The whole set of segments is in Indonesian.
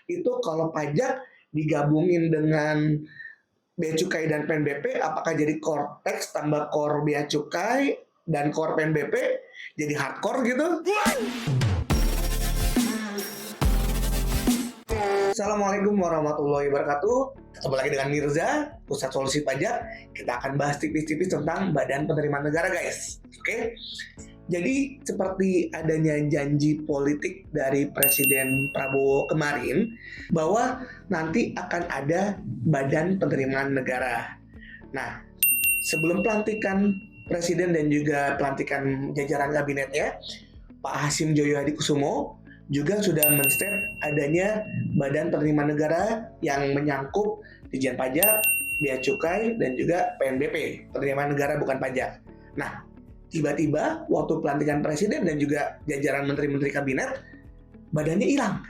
itu kalau pajak digabungin dengan bea cukai dan PNBP, apakah jadi core tax tambah core bea cukai dan core PNBP jadi hardcore gitu? Assalamualaikum warahmatullahi wabarakatuh. Ketemu lagi dengan Mirza, Pusat Solusi Pajak. Kita akan bahas tipis-tipis tentang Badan Penerimaan Negara, guys. Oke? Jadi, seperti adanya janji politik dari Presiden Prabowo kemarin, bahwa nanti akan ada Badan Penerimaan Negara. Nah, sebelum pelantikan Presiden dan juga pelantikan jajaran kabinetnya, Pak Hasim Joyo Hadikusumo juga sudah men-state adanya Badan Penerimaan Negara yang menyangkut Ditjen Pajak, Bea Cukai, dan juga PNBP, Penerimaan Negara bukan pajak. Nah, tiba-tiba waktu pelantikan Presiden dan juga jajaran menteri-menteri kabinet, badannya hilang.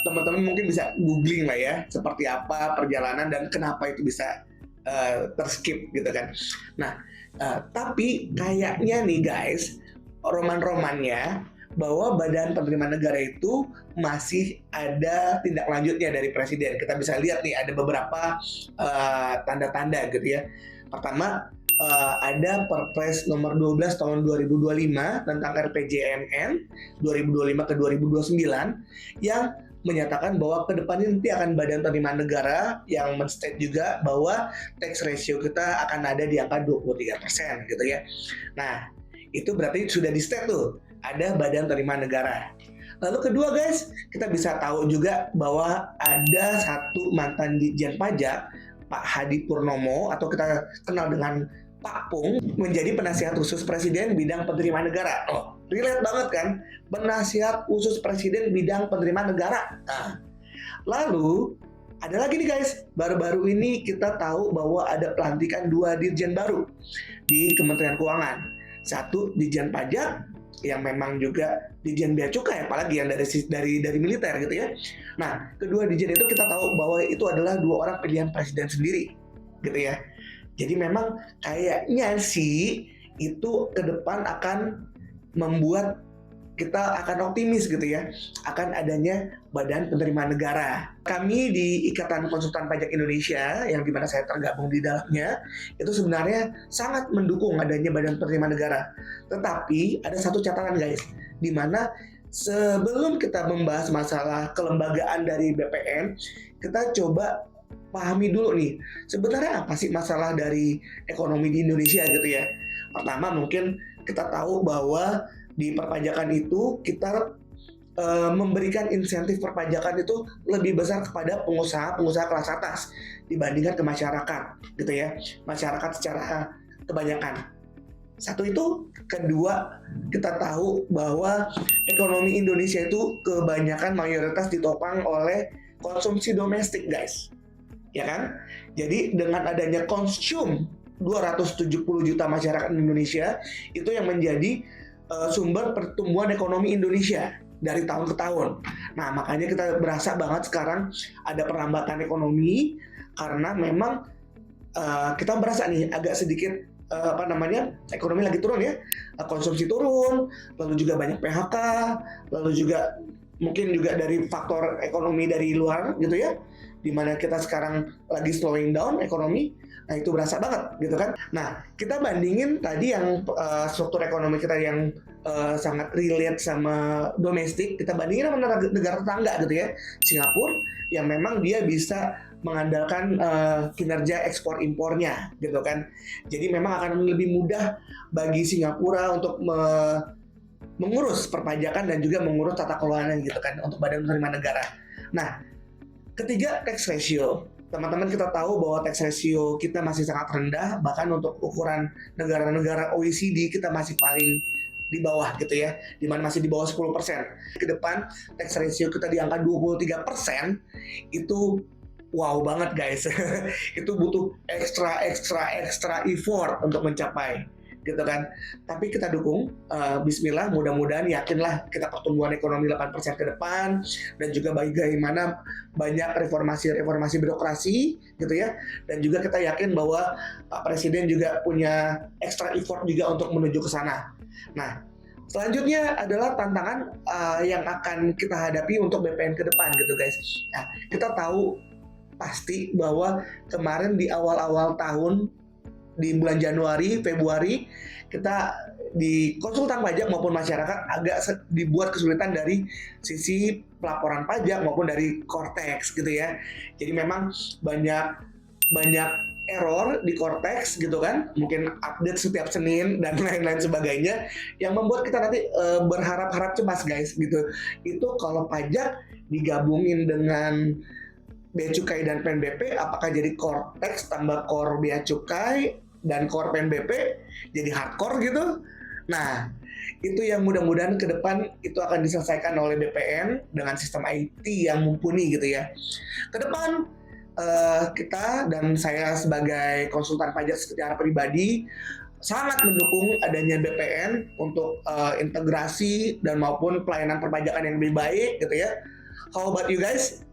Teman-teman mungkin bisa googling lah ya, seperti apa perjalanan dan kenapa itu bisa terskip gitu kan. Nah, tapi kayaknya nih guys, roman-romannya bahwa Badan Penerimaan Negara itu masih ada tindak lanjutnya dari Presiden. Kita bisa lihat nih ada beberapa tanda-tanda gitu ya. Pertama, ada Perpres nomor 12 tahun 2025 tentang RPJMN 2025 ke 2029 yang menyatakan bahwa ke depan nanti akan Badan Penerimaan Negara yang men-state juga bahwa tax ratio kita akan ada di angka 23% gitu ya. Nah, itu berarti sudah di-state tuh, ada Badan Penerimaan Negara. Lalu kedua guys, kita bisa tahu juga bahwa ada satu mantan Ditjen Pajak, Pak Hadi Purnomo, atau kita kenal dengan Pak Pung, menjadi penasihat khusus Presiden bidang penerimaan negara. Oh, relate banget kan? Penasihat khusus Presiden bidang penerimaan negara. Nah, lalu ada lagi nih guys, baru-baru ini kita tahu bahwa ada pelantikan 2 Ditjen baru di Kementerian Keuangan. Satu Ditjen Pajak yang memang juga Ditjen Bea Cukai, apalagi yang dari militer gitu ya. Nah, kedua Ditjen itu kita tahu bahwa itu adalah 2 orang pilihan Presiden sendiri gitu ya. Jadi memang kayaknya sih itu ke depan akan membuat kita akan optimis gitu ya akan adanya Badan Penerimaan Negara. Kami di Ikatan Konsultan Pajak Indonesia yang dimana saya tergabung di dalamnya itu sebenarnya sangat mendukung adanya Badan Penerimaan Negara. Tetapi ada satu catatan guys, di mana sebelum kita membahas masalah kelembagaan dari BPN, kita coba pahami dulu nih, sebenarnya apa sih masalah dari ekonomi di Indonesia gitu ya. Pertama mungkin kita tahu bahwa di perpajakan itu kita memberikan insentif perpajakan itu lebih besar kepada pengusaha kelas atas dibandingkan ke masyarakat gitu ya, masyarakat secara kebanyakan. Satu itu, kedua kita tahu bahwa ekonomi Indonesia itu kebanyakan mayoritas ditopang oleh konsumsi domestik guys, ya kan? Jadi dengan adanya konsum 270 juta masyarakat Indonesia itu yang menjadi sumber pertumbuhan ekonomi Indonesia dari tahun ke tahun. Nah, makanya kita berasa banget sekarang ada perlambatan ekonomi karena memang kita berasa nih agak sedikit ekonomi lagi turun ya, konsumsi turun, lalu juga banyak PHK, lalu juga mungkin juga dari faktor ekonomi dari luar gitu ya, dimana kita sekarang lagi slowing down ekonomi. Nah, itu berasa banget gitu kan. Nah, kita bandingin tadi yang struktur ekonomi kita yang sangat relate sama domestik, kita bandingin sama negara tetangga gitu ya, Singapura, yang memang dia bisa mengandalkan kinerja ekspor impornya gitu kan. Jadi memang akan lebih mudah bagi Singapura untuk mengurus perpajakan dan juga mengurus tata kelolanya gitu kan untuk Badan Penerimaan Negara. Nah, ketiga, tax ratio. Teman-teman kita tahu bahwa tax ratio kita masih sangat rendah, bahkan untuk ukuran negara-negara OECD kita masih paling di bawah gitu ya, dimana masih di bawah 10%. Ke depan tax ratio kita di angka 23%, itu wow banget guys. Itu butuh extra effort untuk mencapai gitu kan. Tapi kita dukung, bismillah, mudah-mudahan, yakinlah kita pertumbuhan ekonomi 8% ke depan, dan juga bagaimana banyak reformasi birokrasi gitu ya, dan juga kita yakin bahwa Pak Presiden juga punya extra effort juga untuk menuju ke sana. Nah, Selanjutnya adalah tantangan yang akan kita hadapi untuk BPN ke depan gitu guys. Nah, kita tahu pasti bahwa kemarin di awal-awal tahun di bulan Januari, Februari kita di konsultan pajak maupun masyarakat agak dibuat kesulitan dari sisi pelaporan pajak maupun dari Cortex gitu ya. Jadi memang banyak banyak error di Cortex gitu kan, mungkin update setiap Senin dan lain-lain sebagainya yang membuat kita nanti berharap-harap cemas guys gitu. Itu kalau pajak digabungin dengan Bea Cukai dan PNBP, apakah jadi Cortex tambah Core Bea Cukai dan Core PNBP jadi hardcore gitu? Nah, itu yang mudah-mudahan ke depan itu akan diselesaikan oleh BPN dengan sistem IT yang mumpuni gitu ya. Ke depan kita dan saya sebagai konsultan pajak secara pribadi sangat mendukung adanya BPN untuk integrasi dan maupun pelayanan perpajakan yang lebih baik gitu ya. How about you guys?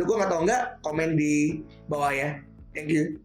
Dukung atau enggak? Komen di bawah ya. Thank you.